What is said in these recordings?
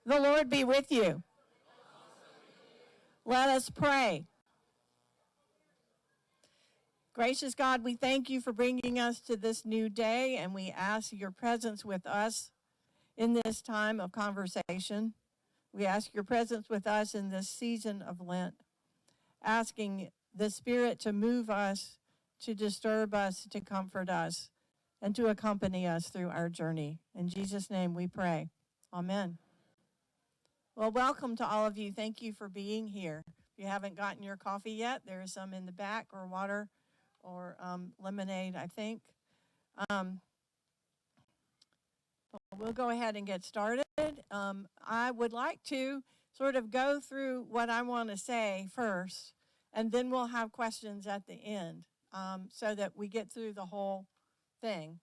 The Lord be with you. Let us pray. Gracious God, we thank you for bringing us to this new day, and we ask your presence with us in this time of conversation. We ask your presence with us in this season of Lent, asking the Spirit to move us, to disturb us, to comfort us, and to accompany us through our journey. In Jesus' name we pray. Amen. Well, welcome to all of you. Thank you for being here. If you haven't gotten your coffee yet, there is some in the back, or water, or lemonade, I think. We'll go ahead and get started. I would like to sort of go through what I want to say first, and then we'll have questions at the end, so that we get through the whole thing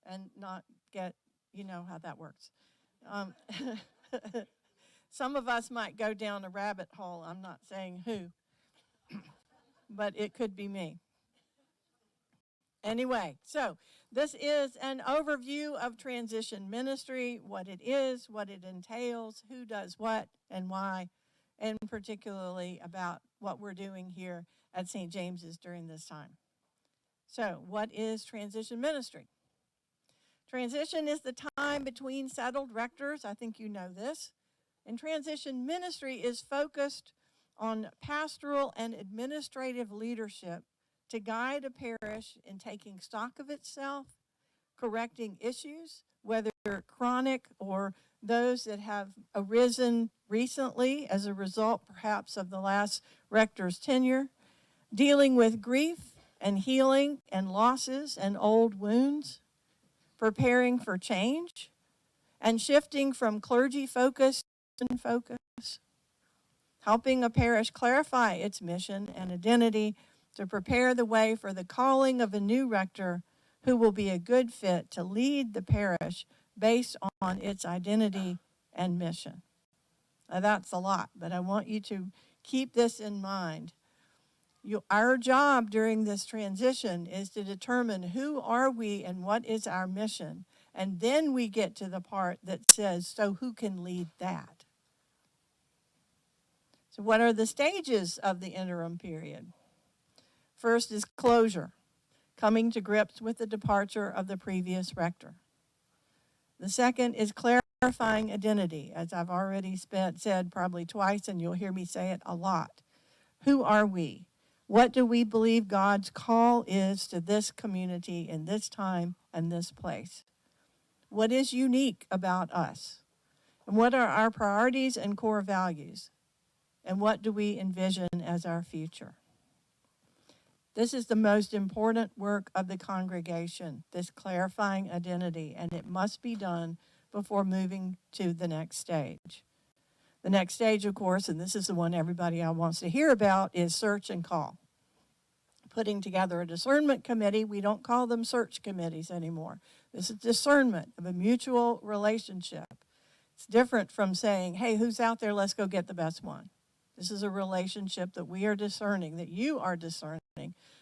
and not get, you know how that works. Some of us might go down a rabbit hole. I'm not saying who, but it could be me. Anyway, so this is an overview of transition ministry, what it is, what it entails, who does what and why, and particularly about what we're doing here at St. James's during this time. So, what is transition ministry? Transition is the time between settled rectors. I think you know this. And transition ministry is focused on pastoral and administrative leadership to guide a parish in taking stock of itself, correcting issues, whether chronic or those that have arisen recently as a result perhaps of the last rector's tenure, dealing with grief and healing and losses and old wounds, preparing for change, and shifting from clergy focus and focus, helping a parish clarify its mission and identity to prepare the way for the calling of a new rector who will be a good fit to lead the parish based on its identity and mission. Now, that's a lot, but I want you to keep this in mind. Our job during this transition is to determine who are we and what is our mission, and then we get to the part that says, so who can lead that? So what are the stages of the interim period? First is closure, coming to grips with the departure of the previous rector. The second is clarifying identity, as I've already said probably twice, and you'll hear me say it a lot. Who are we? What do we believe God's call is to this community in this time and this place? What is unique about us? And what are our priorities and core values? And what do we envision as our future? This is the most important work of the congregation, this clarifying identity, and it must be done before moving to the next stage. The next stage, of course, and this is the one everybody wants to hear about, is search and call. Putting together a discernment committee. We don't call them search committees anymore. This is discernment of a mutual relationship. It's different from saying, hey, who's out there? Let's go get the best one. This is a relationship that we are discerning, that you are discerning.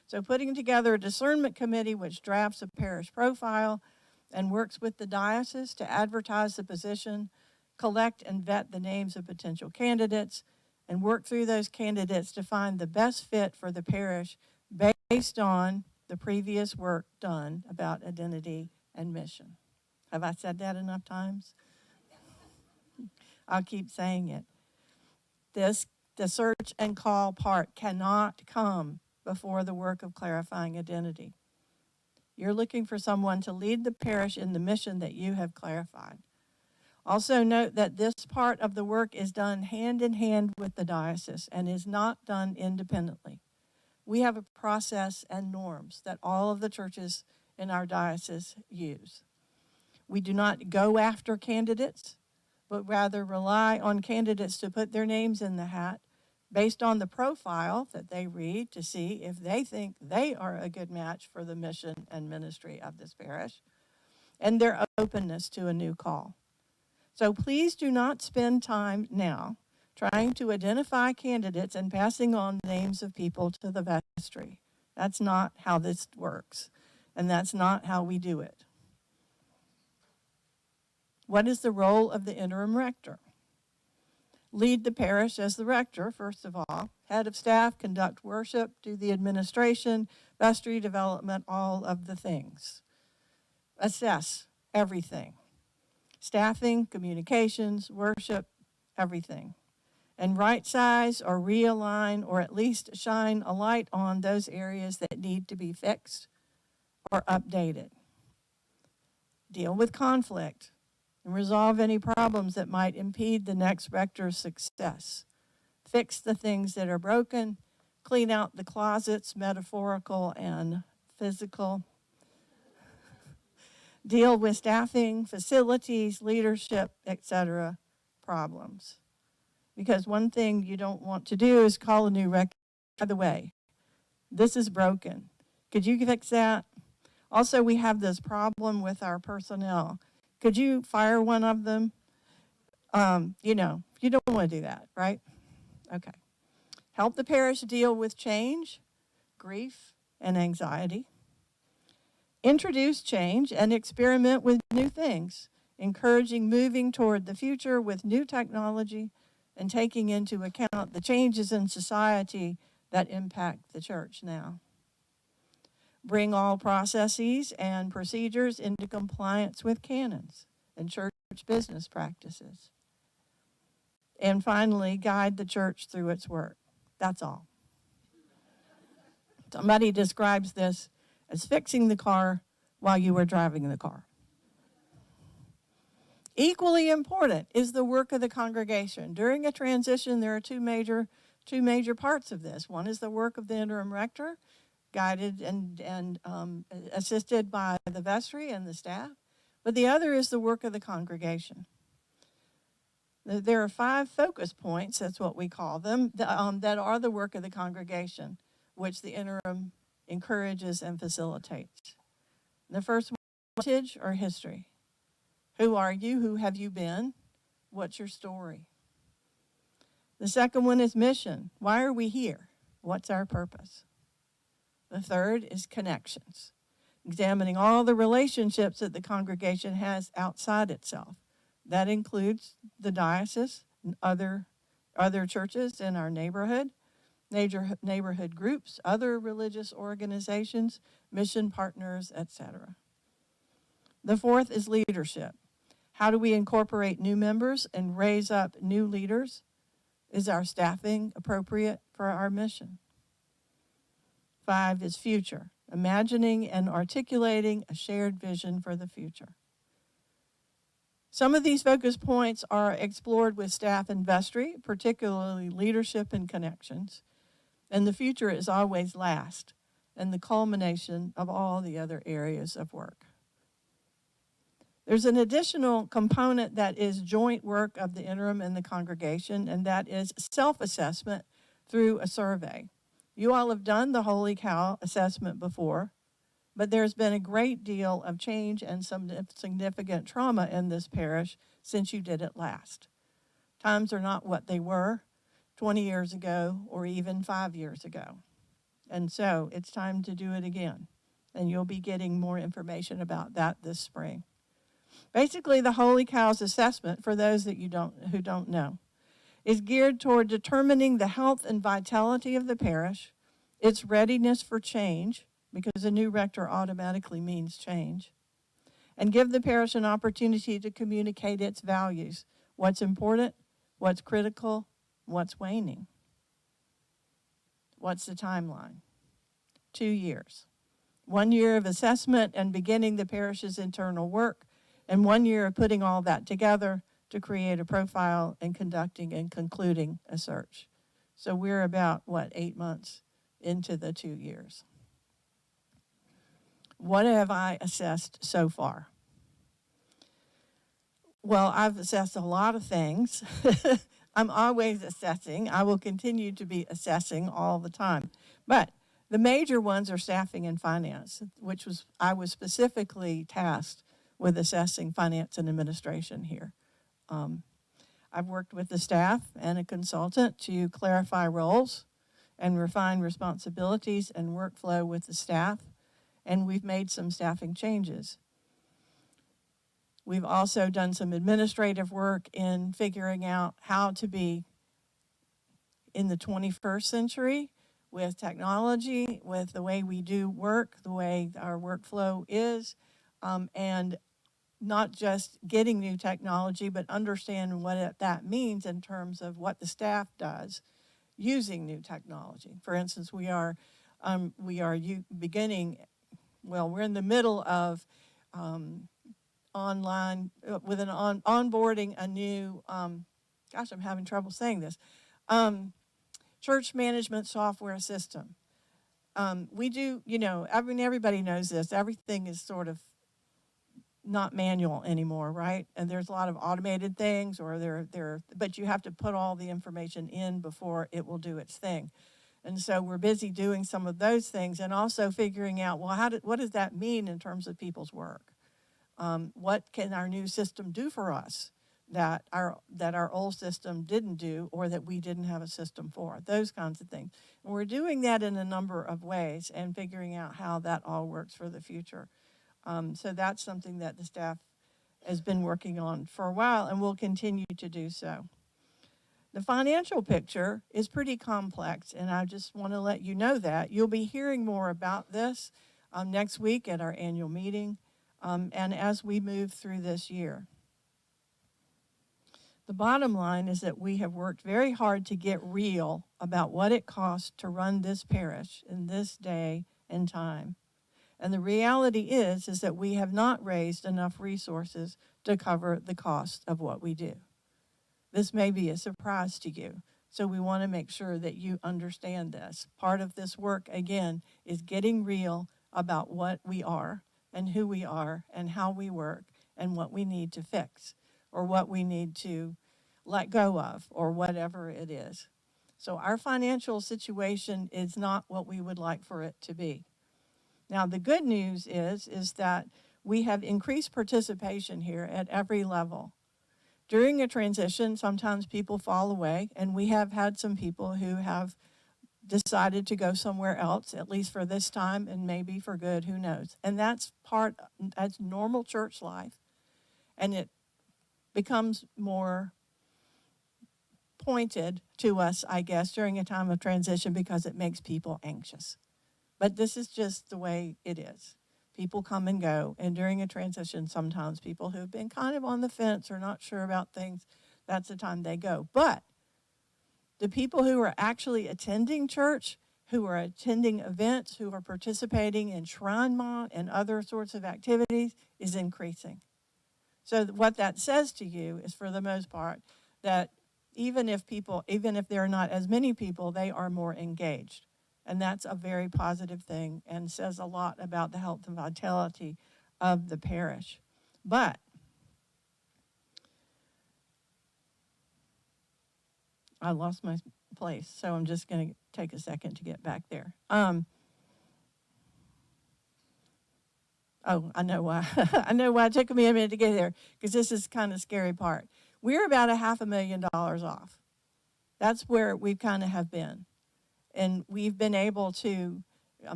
So putting together a discernment committee which drafts a parish profile and works with the diocese to advertise the position, collect and vet the names of potential candidates, and work through those candidates to find the best fit for the parish based on the previous work done about identity and mission. Have I said that enough times? I'll keep saying it. The search and call part cannot come before the work of clarifying identity. You're looking for someone to lead the parish in the mission that you have clarified. Also note that this part of the work is done hand in hand with the diocese and is not done independently. We have a process and norms that all of the churches in our diocese use. We do not go after candidates, but rather rely on candidates to put their names in the hat based on the profile that they read to see if they think they are a good match for the mission and ministry of this parish, and their openness to a new call. So please do not spend time now trying to identify candidates and passing on names of people to the vestry. That's not how this works, and that's not how we do it. What is the role of the interim rector? lead the parish as the rector, first of all. Head of staff, conduct worship, do the administration, vestry development, all of the things. Assess everything. Staffing, communications, worship, everything. And right size or realign or at least shine a light on those areas that need to be fixed or updated. Deal with conflict and resolve any problems that might impede the next rector's success. Fix the things that are broken, clean out the closets, metaphorical and physical. Deal with staffing, facilities, leadership, etc. problems. Because one thing you don't want to do is call a new rector. By the way, this is broken. Could you fix that? Also, we have this problem with our personnel. Could you fire one of them? You don't want to do that, right? Okay. Help the parish deal with change, grief, and anxiety. Introduce change and experiment with new things, encouraging moving toward the future with new technology and taking into account the changes in society that impact the church now. Bring all processes and procedures into compliance with canons and church business practices. And finally, guide the church through its work. That's all. Somebody describes this as fixing the car while you were driving the car. Equally important is the work of the congregation. During a transition, there are two major parts of this. One is the work of the interim rector, guided and assisted by the vestry and the staff. But the other is the work of the congregation. There are 5 focus points, that's what we call them, that are the work of the congregation, which the interim encourages and facilitates. The first one is heritage or history. Who are you? Who have you been? What's your story? The second one is mission. Why are we here? What's our purpose? The third is connections, examining all the relationships that the congregation has outside itself. That includes the diocese, other churches in our neighborhood, neighborhood groups, other religious organizations, mission partners, etc. The fourth is leadership. How do we incorporate new members and raise up new leaders? Is our staffing appropriate for our mission? 5 is future, imagining and articulating a shared vision for the future. Some of these focus points are explored with staff and vestry, particularly leadership and connections. And the future is always last and the culmination of all the other areas of work. There's an additional component that is joint work of the interim and the congregation, and that is self-assessment through a survey. You all have done the Holy Cow assessment before, but there's been a great deal of change and some significant trauma in this parish since you did it last. Times are not what they were 20 years ago or even 5 years ago. And so it's time to do it again. And you'll be getting more information about that this spring. Basically, the Holy Cow's assessment, for those that who don't know, is geared toward determining the health and vitality of the parish, its readiness for change, because a new rector automatically means change, and give the parish an opportunity to communicate its values, what's important, what's critical, what's waning. What's the timeline? 2 years. 1 year of assessment and beginning the parish's internal work, and 1 year of putting all that together to create a profile and conducting and concluding a search. So we're about, 8 months into the 2 years. What have I assessed so far? Well, I've assessed a lot of things. I'm always assessing. I will continue to be assessing all the time. But the major ones are staffing and finance, I was specifically tasked with assessing finance and administration here. I've worked with the staff and a consultant to clarify roles and refine responsibilities and workflow with the staff, and we've made some staffing changes. We've also done some administrative work in figuring out how to be in the 21st century with technology, with the way we do work, the way our workflow is, and not just getting new technology, but understanding what that means in terms of what the staff does using new technology. For instance, we are beginning, well, we're in the middle of online, onboarding a new, gosh, I'm having trouble saying this, church management software system. We do, everybody knows this. Everything is sort of not manual anymore, right? And there's a lot of automated things, or but you have to put all the information in before it will do its thing. And so we're busy doing some of those things, and also figuring out, well, what does that mean in terms of people's work? What can our new system do for us that our old system didn't do, or that we didn't have a system for? Those kinds of things. And we're doing that in a number of ways and figuring out how that all works for the future. So that's something that the staff has been working on for a while and will continue to do so. The financial picture is pretty complex, and I just want to let you know that. You'll be hearing more about this next week at our annual meeting, and as we move through this year. The bottom line is that we have worked very hard to get real about what it costs to run this parish in this day and time. And the reality is that we have not raised enough resources to cover the cost of what we do. This may be a surprise to you, so we want to make sure that you understand this. Part of this work, again, is getting real about what we are and who we are and how we work and what we need to fix or what we need to let go of or whatever it is. So our financial situation is not what we would like for it to be. Now, the good news is that we have increased participation here at every level. During a transition, sometimes people fall away, and we have had some people who have decided to go somewhere else, at least for this time, and maybe for good, who knows. And that's normal church life, and it becomes more pointed to us, I guess, during a time of transition because it makes people anxious. But this is just the way it is. People come and go, and during a transition, sometimes people who've been kind of on the fence or not sure about things, that's the time they go. But the people who are actually attending church, who are attending events, who are participating in Shrine Month and other sorts of activities is increasing. So what that says to you is, for the most part, that even if there are not as many people, they are more engaged. And that's a very positive thing and says a lot about the health and vitality of the parish. But I lost my place, so I'm just going to take a second to get back there. Oh, I know why. I know why it took me a minute to get there, because this is kind of scary part. We're about $500,000 off. That's where we kind of have been. And we've been able to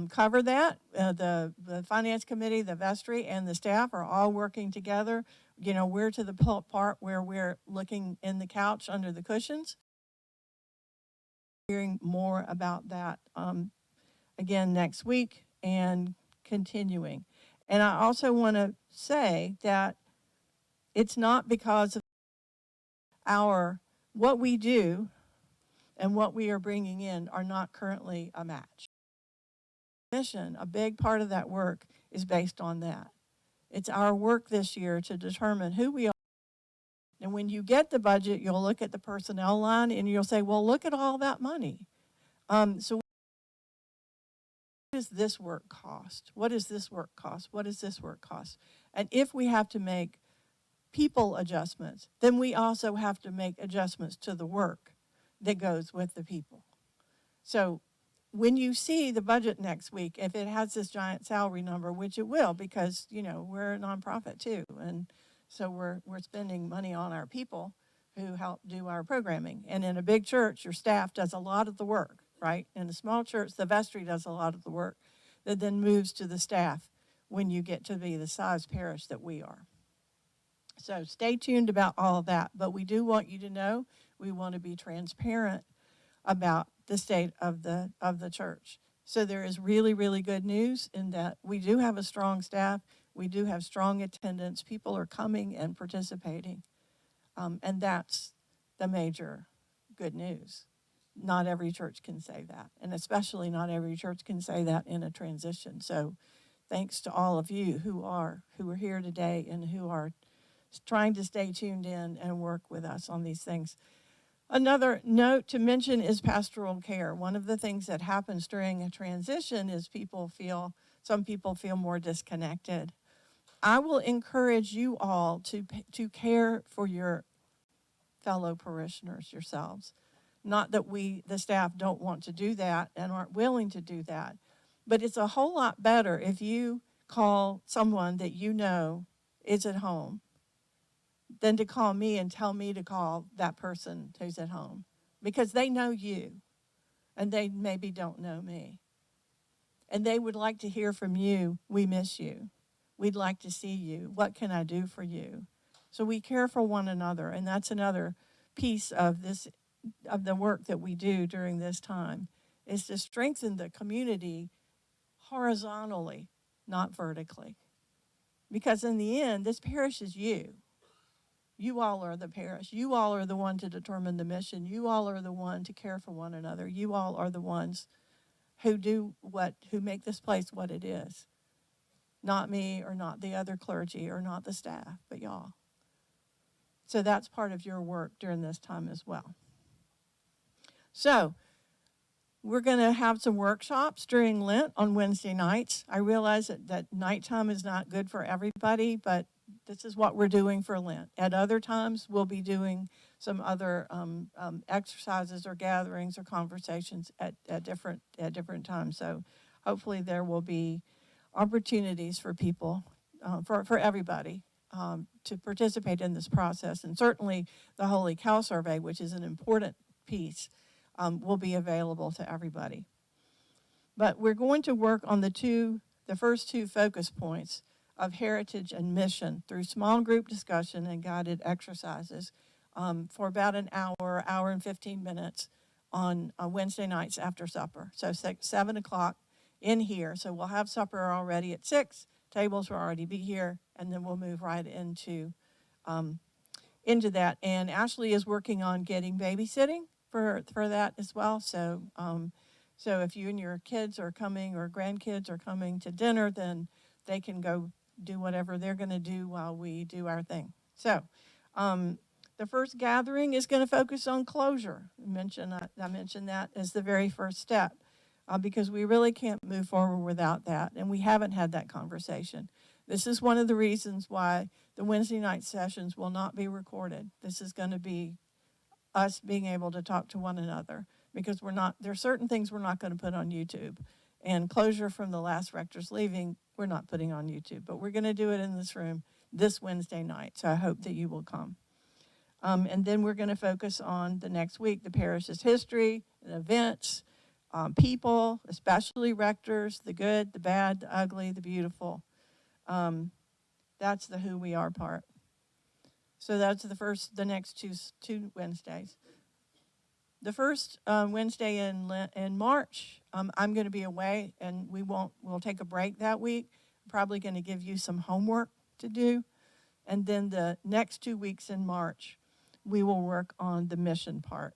cover that. The finance committee, the vestry, and the staff are all working together. We're to the part where we're looking in the couch under the cushions. Hearing more about that again next week and continuing. And I also want to say that it's not because of what we do and what we are bringing in are not currently a match. Mission, a big part of that work is based on that. It's our work this year to determine who we are. And when you get the budget, you'll look at the personnel line and you'll say, well, look at all that money. So what does this work cost? What does this work cost? What does this work cost? And if we have to make people adjustments, then we also have to make adjustments to the work that goes with the people. So when you see the budget next week, if it has this giant salary number, which it will, because we're a nonprofit too, and so we're spending money on our people who help do our programming. And in a big church, your staff does a lot of the work, right? In a small church, the vestry does a lot of the work that then moves to the staff when you get to be the size parish that we are. So stay tuned about all of that, but we do want you to know we want to be transparent about the state of the church. So there is really, really good news in that we do have a strong staff. We do have strong attendance. People are coming and participating. And that's the major good news. Not every church can say that. And especially not every church can say that in a transition. So thanks to all of you who are here today and who are trying to stay tuned in and work with us on these things. Another note to mention is pastoral care. One of the things that happens during a transition is some people feel more disconnected. I will encourage you all to care for your fellow parishioners yourselves. Not that the staff don't want to do that and aren't willing to do that, but it's a whole lot better if you call someone that you know is at home than to call me and tell me to call that person who's at home, because they know you and they maybe don't know me. And they would like to hear from you, we miss you. We'd like to see you. What can I do for you? So we care for one another, and that's another piece of the work that we do during this time, is to strengthen the community horizontally, not vertically. Because in the end, this parish is you. You all are the parish. You all are the one to determine the mission. You all are the one to care for one another. You all are the ones who make this place what it is. Not me or not the other clergy or not the staff, but y'all. So that's part of your work during this time as well. So we're going to have some workshops during Lent on Wednesday nights. I realize that nighttime is not good for everybody, but this is what we're doing for Lent. At other times, we'll be doing some other exercises or gatherings or conversations at different times. So hopefully there will be opportunities for people, for everybody, to participate in this process. And certainly the Holy Cow Survey, which is an important piece, will be available to everybody. But we're going to work on the first two focus points of heritage and mission through small group discussion and guided exercises for about an hour and 15 minutes on Wednesday nights after supper. So 7 o'clock in here. So we'll have supper already at 6. Tables will already be here, and then we'll move right into that. And Ashley is working on getting babysitting for that as well. So if you and your kids are coming or grandkids are coming to dinner, then they can go do whatever they're going to do while we do our thing. So the first gathering is going to focus on closure. I mentioned that as the very first step because we really can't move forward without that, and we haven't had that conversation. This is one of the reasons why the Wednesday night sessions will not be recorded. This is going to be us being able to talk to one another, because there are certain things we're not going to put on YouTube. And closure from the last rector's leaving, we're not putting on YouTube, but we're going to do it in this room this Wednesday night. So I hope that you will come. And then we're going to focus on the next week, the parish's history and events, people, especially rectors, the good, the bad, the ugly, the beautiful. That's the who we are part. So that's the next two Wednesdays. The first Wednesday in March, I'm going to be away, and we'll take a break that week. I'm probably going to give you some homework to do. And then the next 2 weeks in March, we will work on the mission part.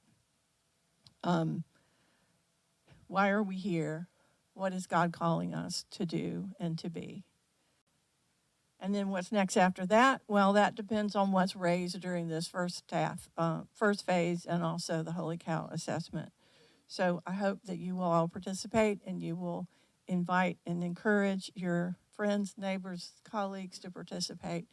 Why are we here? What is God calling us to do and to be? And then what's next after that? Well, that depends on what's raised during this first phase, and also the Holy Cow assessment. So I hope that you will all participate, and you will invite and encourage your friends, neighbors, colleagues to participate.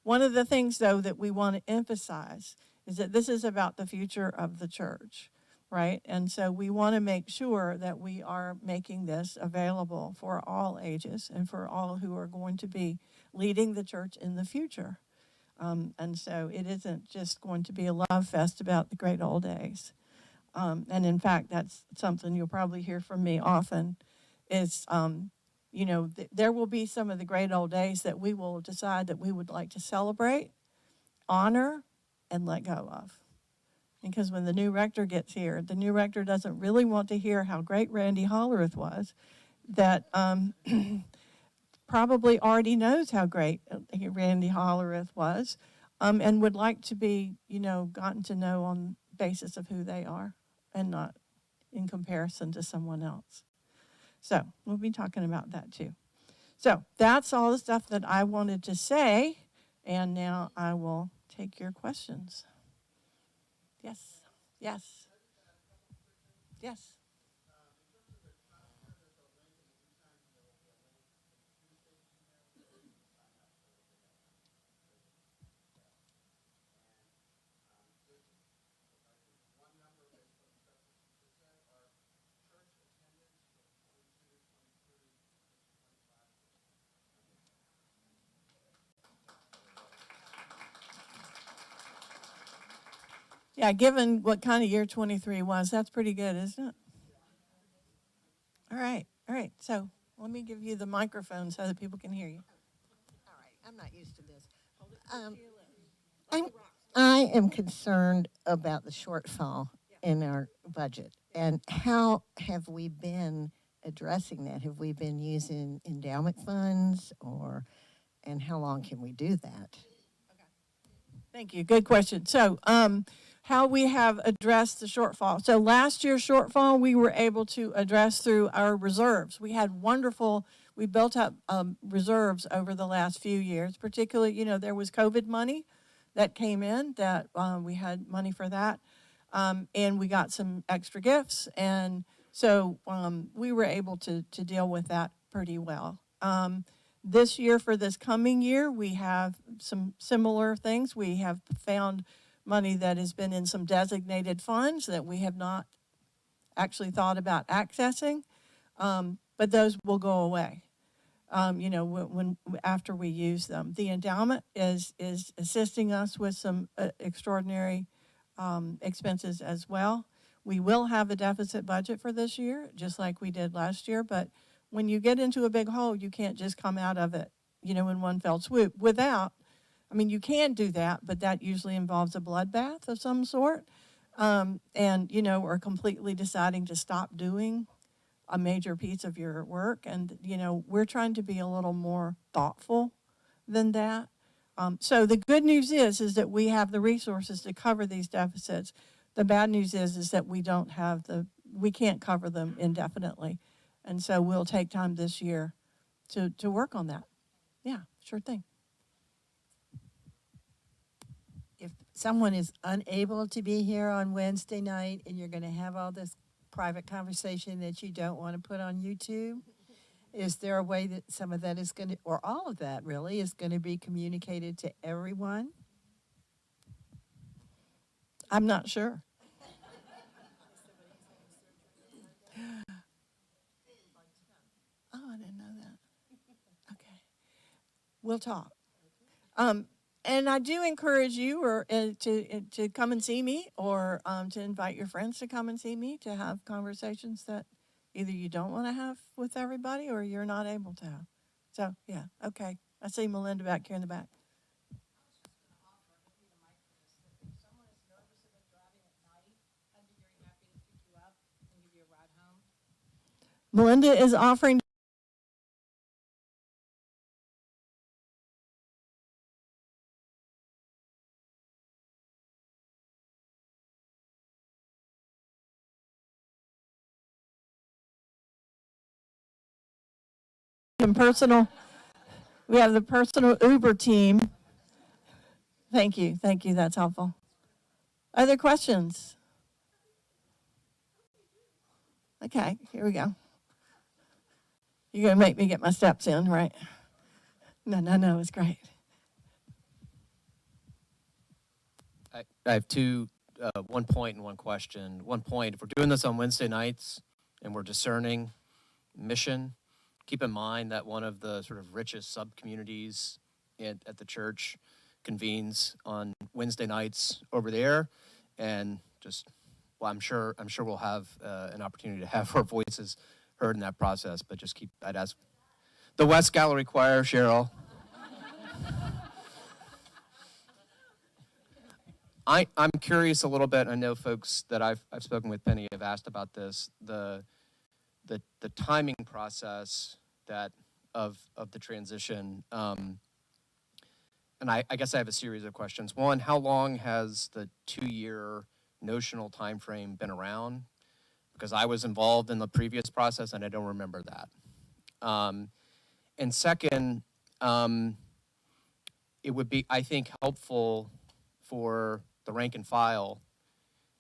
One of the things, though, that we want to emphasize is that this is about the future of the church, right? And so we want to make sure that we are making this available for all ages and for all who are going to be leading the church in the future. And so it isn't just going to be a love fest about the great old days. And in fact, that's something you'll probably hear from me often is, there will be some of the great old days that we will decide that we would like to celebrate, honor, and let go of. Because when the new rector gets here, the new rector doesn't really want to hear how great Randy Hollerith was, that probably already knows how great Randy Hollerith was, and would like to be, gotten to know on the basis of who they are and not in comparison to someone else. So we'll be talking about that too. So that's all the stuff that I wanted to say, and now I will take your questions. Yes, yes, yes. Yeah, given what kind of year 23 was, that's pretty good, isn't it? All right, all right. So let me give you the microphone so that people can hear you. All right, I'm not used to this. I am concerned about the shortfall in our budget. And how have we been addressing that? Have we been using endowment funds and how long can we do that? Thank you. Good question. So, how we have addressed the shortfall. So last year's shortfall, we were able to address through our reserves. We built up reserves over the last few years, particularly, there was COVID money that came in that we had money for that. And we got some extra gifts. And so we were able to deal with that pretty well. This year, for this coming year, we have some similar things. We have found money that has been in some designated funds that we have not actually thought about accessing, but those will go away, after we use them. The endowment is assisting us with some extraordinary expenses as well. We will have a deficit budget for this year, just like we did last year, but when you get into a big hole, you can't just come out of it, in one fell swoop you can do that, but that usually involves a bloodbath of some sort, or completely deciding to stop doing a major piece of your work. And, we're trying to be a little more thoughtful than that. So the good news is that we have the resources to cover these deficits. The bad news is that we can't cover them indefinitely. And so we'll take time this year to work on that. Yeah, sure thing. If someone is unable to be here on Wednesday night and you're going to have all this private conversation that you don't want to put on YouTube, is there a way that some of that is going to, or all of that really, is going to be communicated to everyone? I'm not sure. Oh, I didn't know that. Okay. We'll talk. And I do encourage you to come and see me, or to invite your friends to come and see me, to have conversations that either you don't want to have with everybody or you're not able to have. So, yeah, okay. I see Melinda back here in the back. Melinda is offering we have the personal Uber team. Thank you, that's helpful. Other questions? Okay, here we go. You're going to make me get my steps in, right? No, it's great. I have two, 1 point and one question. 1 point, if we're doing this on Wednesday nights and we're discerning mission, keep in mind that one of the sort of richest sub-communities at the church convenes on Wednesday nights over there, and I'm sure we'll have an opportunity to have our voices heard in that process, but I'd ask the West Gallery Choir, Cheryl. I'm curious a little bit. I know folks that I've spoken with, Penny, have asked about this. The timing process that of the transition. And I guess I have a series of questions. One, how long has the 2-year notional time frame been around? Because I was involved in the previous process and I don't remember that. And second, it would be, I think, helpful for the rank and file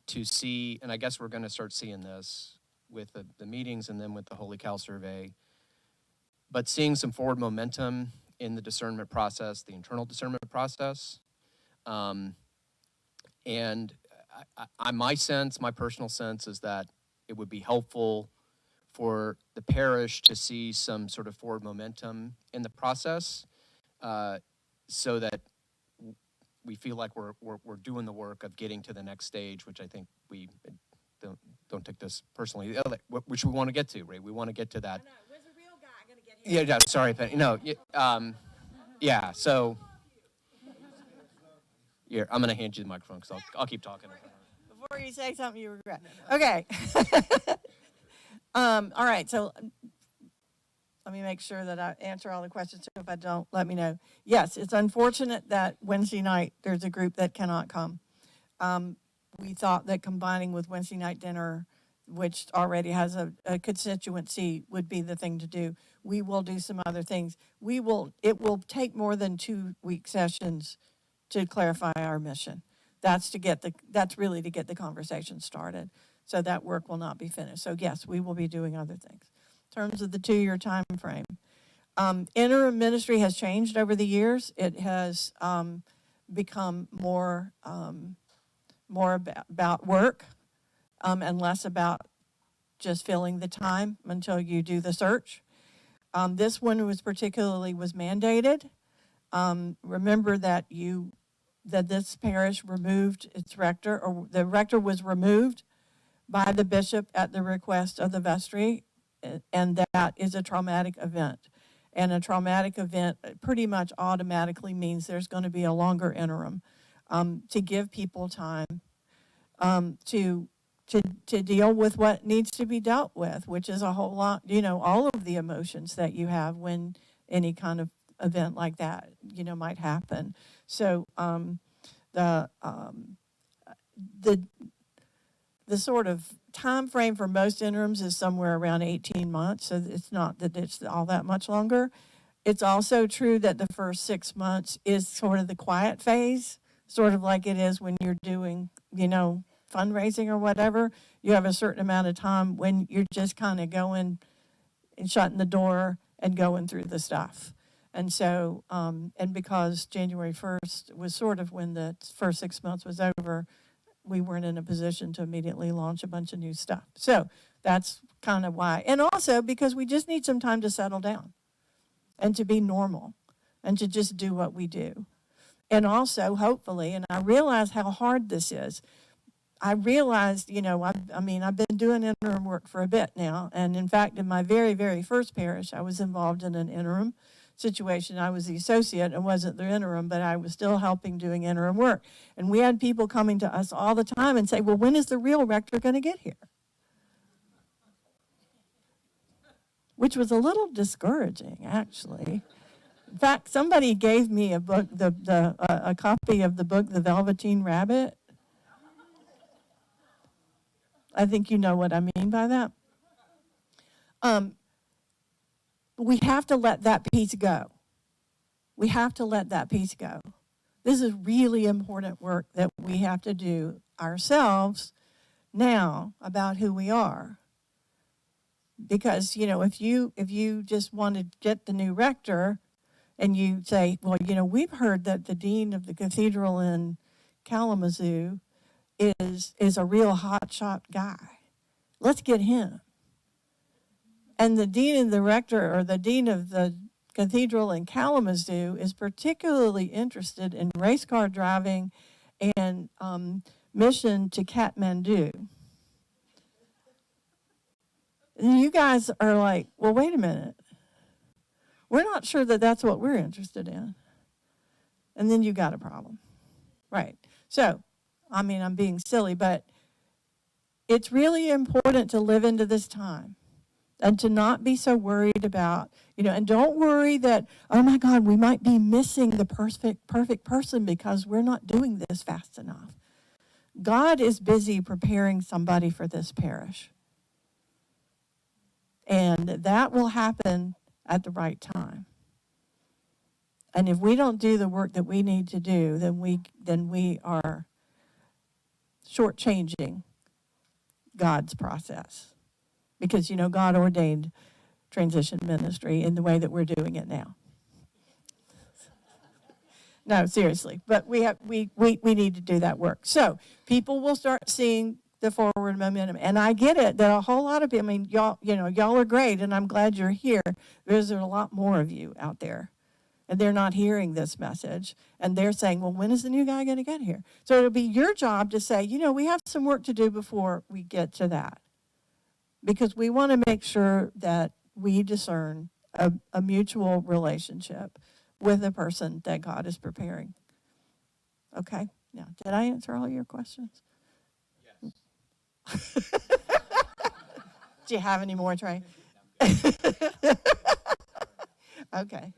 to see, and I guess we're going to start seeing this with the meetings and then with the Holy Cow survey, but seeing some forward momentum in the discernment process, the internal discernment process. And my personal sense is that it would be helpful for the parish to see some sort of forward momentum in the process, so that we feel like we're doing the work of getting to the next stage, which I think we don't take this personally, which we want to get to, right? We want to get to that. Where's the real guy going to get here? Yeah, sorry, Penny. No, yeah. So, here, I'm going to hand you the microphone because I'll keep talking. Before you say something you regret. Okay. All right, so let me make sure that I answer all the questions. If I don't, let me know. Yes, it's unfortunate that Wednesday night there's a group that cannot come. We thought that combining with Wednesday night dinner, which already has a constituency, would be the thing to do. We will do some other things. It will take more than 2-week sessions to clarify our mission. That's really to get the conversation started. So that work will not be finished. So yes, we will be doing other things. In terms of the 2-year time frame, interim ministry has changed over the years. It has become more about work and less about just filling the time until you do the search. This one was mandated. Remember that this parish removed its rector, or the rector was removed by the bishop at the request of the vestry, and that is a traumatic event. And a traumatic event pretty much automatically means there's going to be a longer interim to give people time to deal with what needs to be dealt with, which is a whole lot, all of the emotions that you have when any kind of event like that, might happen. So the sort of time frame for most interims is somewhere around 18 months, so it's not that it's all that much longer. It's also true that the first 6 months is sort of the quiet phase, sort of like it is when you're doing, fundraising or whatever. You have a certain amount of time when you're just kind of going and shutting the door and going through the stuff. And so, and because January 1st was sort of when the first 6 months was over, we weren't in a position to immediately launch a bunch of new stuff. So that's kind of why. And also because we just need some time to settle down and to be normal and to just do what we do. And also, hopefully, and I realize how hard this is. I realized, I've been doing interim work for a bit now. And in fact, in my very, very first parish, I was involved in an interim situation. I was the associate and wasn't the interim, but I was still helping doing interim work. And we had people coming to us all the time and say, well, when is the real rector going to get here? Which was a little discouraging, actually. In fact, somebody gave me a book, a copy of the book, The Velveteen Rabbit. I think you know what I mean by that. We have to let that piece go. We have to let that piece go. This is really important work that we have to do ourselves now about who we are. Because, if you just want to get the new rector and you say, well, we've heard that the dean of the cathedral in Kalamazoo is a real hotshot guy. Let's get him. And the dean and the rector, or the dean of the cathedral in Kalamazoo, is particularly interested in race car driving and mission to Kathmandu. And you guys are like, well, wait a minute. We're not sure that that's what we're interested in. And then you got a problem. Right. So I mean, I'm being silly, but it's really important to live into this time and to not be so worried about, and don't worry that, oh my God, we might be missing the perfect person because we're not doing this fast enough. God is busy preparing somebody for this parish. And that will happen at the right time. And if we don't do the work that we need to do, then we are shortchanging God's process. Because, God ordained transition ministry in the way that we're doing it now. No, seriously. But we need to do that work. So people will start seeing the forward momentum. And I get it that a whole lot of people, y'all are great, and I'm glad you're here. There's a lot more of you out there. And they're not hearing this message. And they're saying, well, when is the new guy going to get here? So it'll be your job to say, we have some work to do before we get to that. Because we want to make sure that we discern a mutual relationship with the person that God is preparing. Okay? Now, did I answer all your questions? Yes. Do you have any more, Trey? Okay.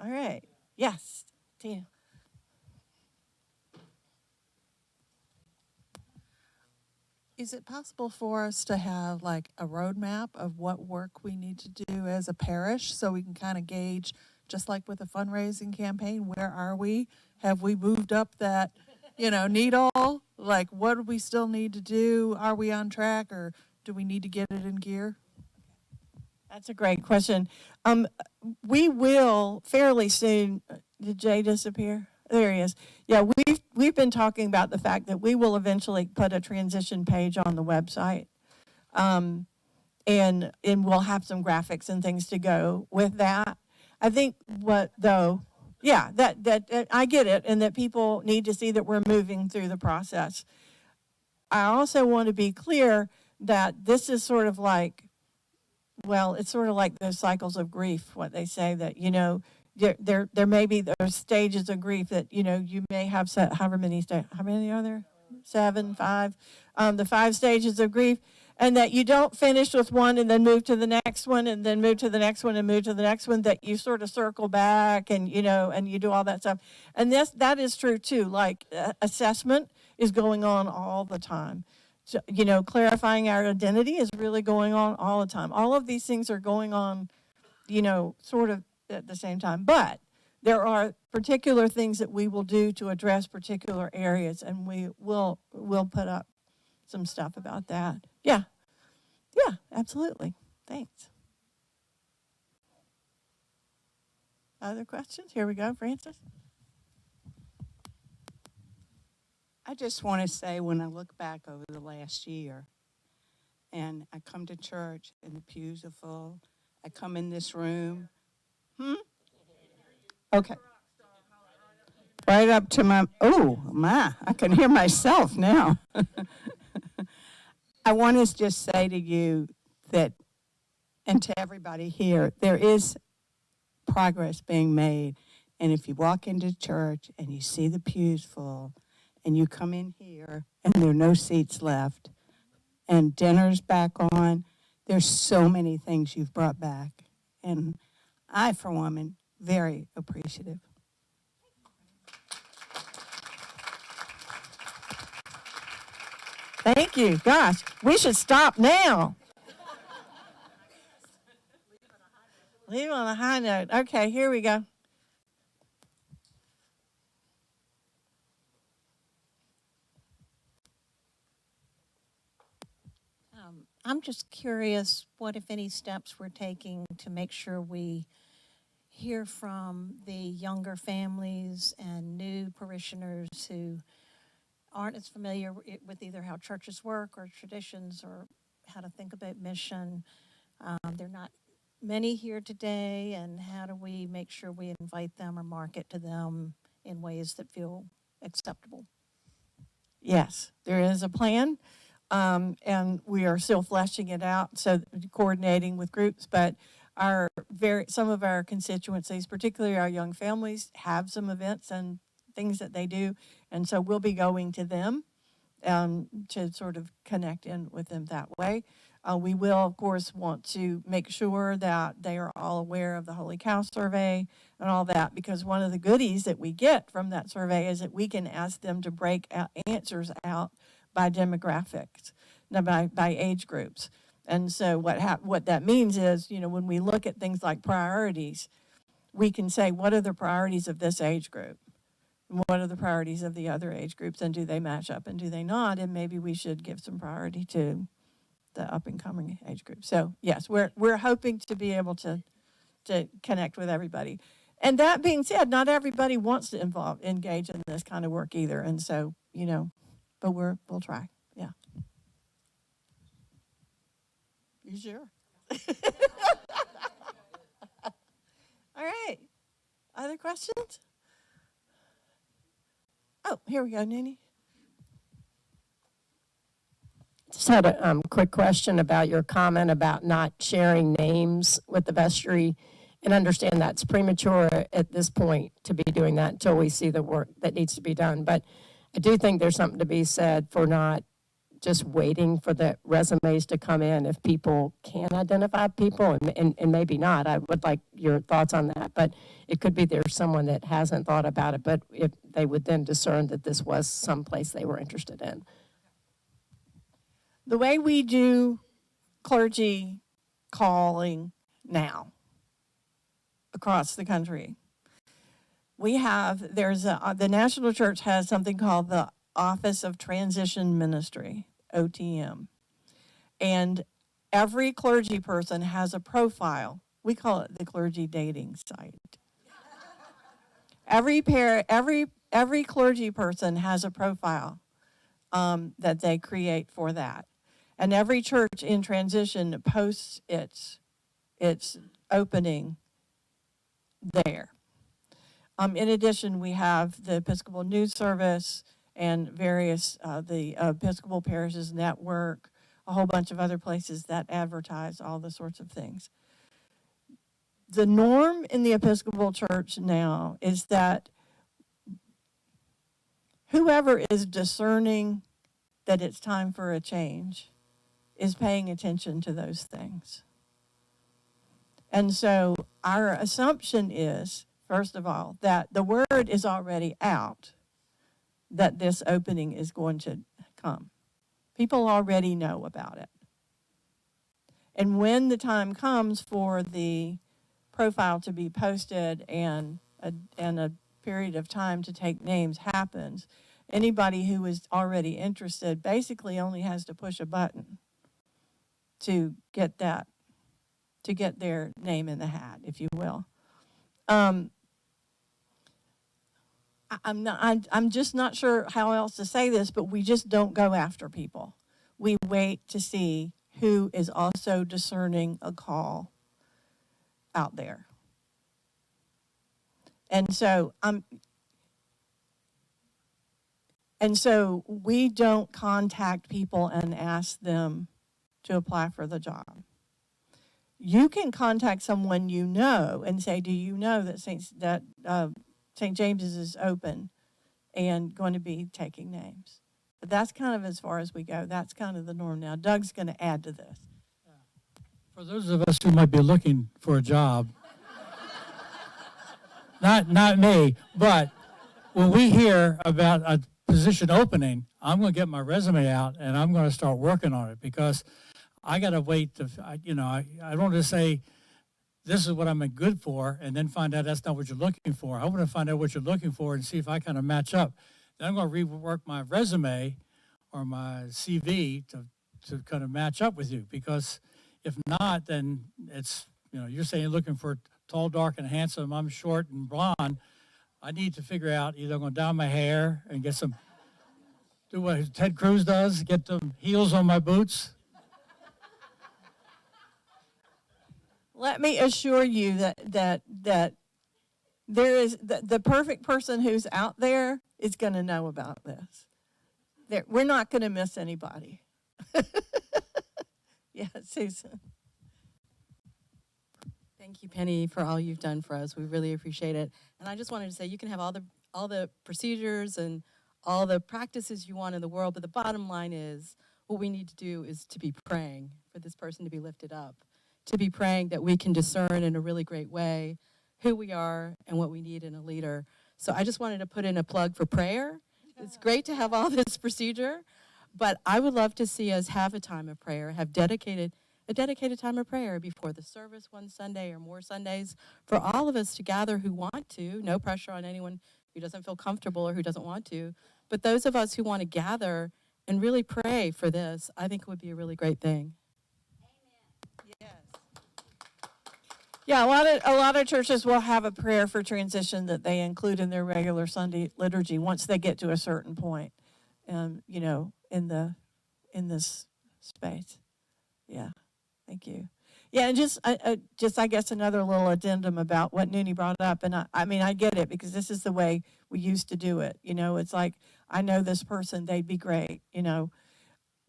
All right. Yes, Tina. Is it possible for us to have like a roadmap of what work we need to do as a parish so we can kind of gauge, just like with a fundraising campaign, where are we? Have we moved up that, needle? Like, what do we still need to do? Are we on track, or do we need to get it in gear? That's a great question. We will fairly soon. Did Jay disappear? There he is. Yeah, we've been talking about the fact that we will eventually put a transition page on the website, and we'll have some graphics and things to go with that. I think that I get it, and that people need to see that we're moving through the process. I also want to be clear that this is sort of like, it's sort of like those cycles of grief, what they say that, there may be those stages of grief that, you may have however many are there? 7, 5, the 5 stages of grief, and that you don't finish with one and then move to the next one and then move to the next one and move to the next one, that you sort of circle back and, and you do all that stuff. And that is true too. Like assessment is going on all the time. So, clarifying our identity is really going on all the time. All of these things are going on, sort of at the same time. But there are particular things that we will do to address particular areas, and we'll put up some stuff about that. Yeah, absolutely. Thanks. Other questions? Here we go, Francis. I just want to say, when I look back over the last year and I come to church and the pews are full, I come in this room. Okay. Right up to I can hear myself now. I want to just say to you that, and to everybody here, there is progress being made. And if you walk into church and you see the pews full, and you come in here and there are no seats left, and dinner's back on, there's so many things you've brought back. And I, for one, am very appreciative. Thank you. Gosh, we should stop now. Leave on a high note. Okay, here we go. I'm just curious what, if any, steps we're taking to make sure we hear from the younger families and new parishioners who aren't as familiar with either how churches work or traditions or how to think about mission. There are not many here today, and how do we make sure we invite them or market to them in ways that feel acceptable? Yes, there is a plan. And we are still fleshing it out, so coordinating with groups. But some of our constituencies, particularly our young families, have some events and things that they do, and so we'll be going to them to sort of connect in with them that way. We will, of course, want to make sure that they are all aware of the Holy Cow survey and all that, because one of the goodies that we get from that survey is that we can ask them to break out answers out by demographics, by age groups. And so what that means is, when we look at things like priorities, we can say, what are the priorities of this age group? What are the priorities of the other age groups, and do they match up and do they not? And maybe we should give some priority to the up and coming age group. So yes, we're hoping to be able to connect with everybody. And that being said, not everybody wants to engage in this kind of work either. And so, but we'll try. Yeah. You sure? All right. Other questions? Oh, here we go, Nini. Just had a quick question about your comment about not sharing names with the vestry, and understand that's premature at this point to be doing that until we see the work that needs to be done. But I do think there's something to be said for not just waiting for the resumes to come in if people can identify people, and maybe not. I would like your thoughts on that. But it could be there's someone that hasn't thought about it, but if they would then discern that this was someplace they were interested in. The way we do clergy calling now across the country, the National Church has something called the Office of Transition Ministry, OTM. And every clergy person has a profile. We call it the clergy dating site. Every clergy person has a profile that they create for that. And every church in transition posts its opening there. In addition, we have the Episcopal News Service and various, the Episcopal Parishes Network, a whole bunch of other places that advertise all the sorts of things. The norm in the Episcopal Church now is that whoever is discerning that it's time for a change is paying attention to those things. And so our assumption is, first of all, that the word is already out that this opening is going to come. People already know about it. And when the time comes for the profile to be posted and a period of time to take names happens, anybody who is already interested basically only has to push a button to get their name in the hat, if you will. I'm just not sure how else to say this, but we just don't go after people. We wait to see who is also discerning a call out there. And so we don't contact people and ask them to apply for the job. You can contact someone you know and say, do you know that St. James's is open and going to be taking names? But that's kind of as far as we go. That's kind of the norm now. Doug's going to add to this. For those of us who might be looking for a job, not me, but when we hear about a position opening, I'm going to get my resume out and I'm going to start working on it, because I got to wait to, I don't want to say this is what I'm good for and then find out that's not what you're looking for. I want to find out what you're looking for and see if I kind of match up. Then I'm going to rework my resume or my CV to kind of match up with you, because if not, then it's, you're saying you're looking for tall, dark, and handsome. I'm short and blonde. I need to figure out either I'm going to dye my hair and do what Ted Cruz does, get the heels on my boots. Let me assure you that there is the perfect person who's out there is going to know about this. We're not going to miss anybody. Yeah, Susan. Thank you, Penny, for all you've done for us. We really appreciate it. And I just wanted to say, you can have all the procedures and all the practices you want in the world, but the bottom line is what we need to do is to be praying for this person to be lifted up, to be praying that we can discern in a really great way who we are and what we need in a leader. So I just wanted to put in a plug for prayer. It's great to have all this procedure, but I would love to see us have a time of prayer, have a dedicated time of prayer before the service one Sunday or more Sundays for all of us to gather who want to. No pressure on anyone who doesn't feel comfortable or who doesn't want to. But those of us who want to gather and really pray for this, I think it would be a really great thing. Yeah, a lot of churches will have a prayer for transition that they include in their regular Sunday liturgy once they get to a certain point, you know, in this space. Yeah, thank you. Yeah, and just I guess another little addendum about what Noonie brought up, and I mean I get it because this is the way we used to do it. You know, it's like I know this person, they'd be great. You know.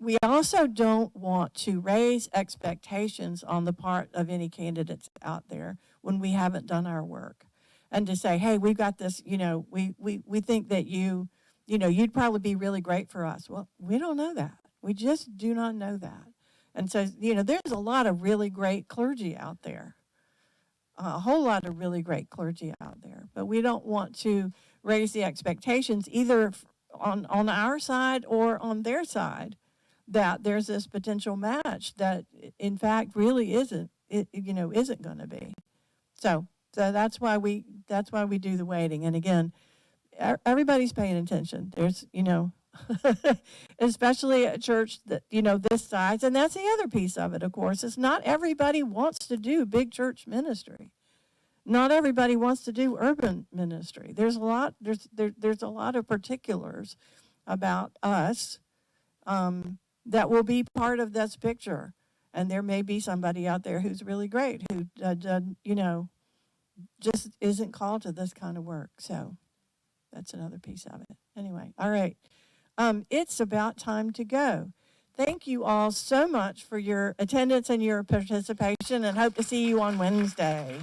We also don't want to raise expectations on the part of any candidates out there when we haven't done our work. And to say, hey, we've got this, you know, we think that you'd probably be really great for us. Well, we don't know that. We just do not know that. And so, you know, there's a lot of really great clergy out there, a whole lot of really great clergy out there. But we don't want to raise the expectations either on our side or on their side, that there's this potential match that in fact really isn't going to be. So that's why we do the waiting. And again, everybody's paying attention. There's, you know, especially a church that, you know, this size. And that's the other piece of it, of course, is not everybody wants to do big church ministry. Not everybody wants to do urban ministry. There's a lot of particulars about us that will be part of this picture. And there may be somebody out there who's really great, who, you know, just isn't called to this kind of work. So that's another piece of it. Anyway, all right. It's about time to go. Thank you all so much for your attendance and your participation, and hope to see you on Wednesday.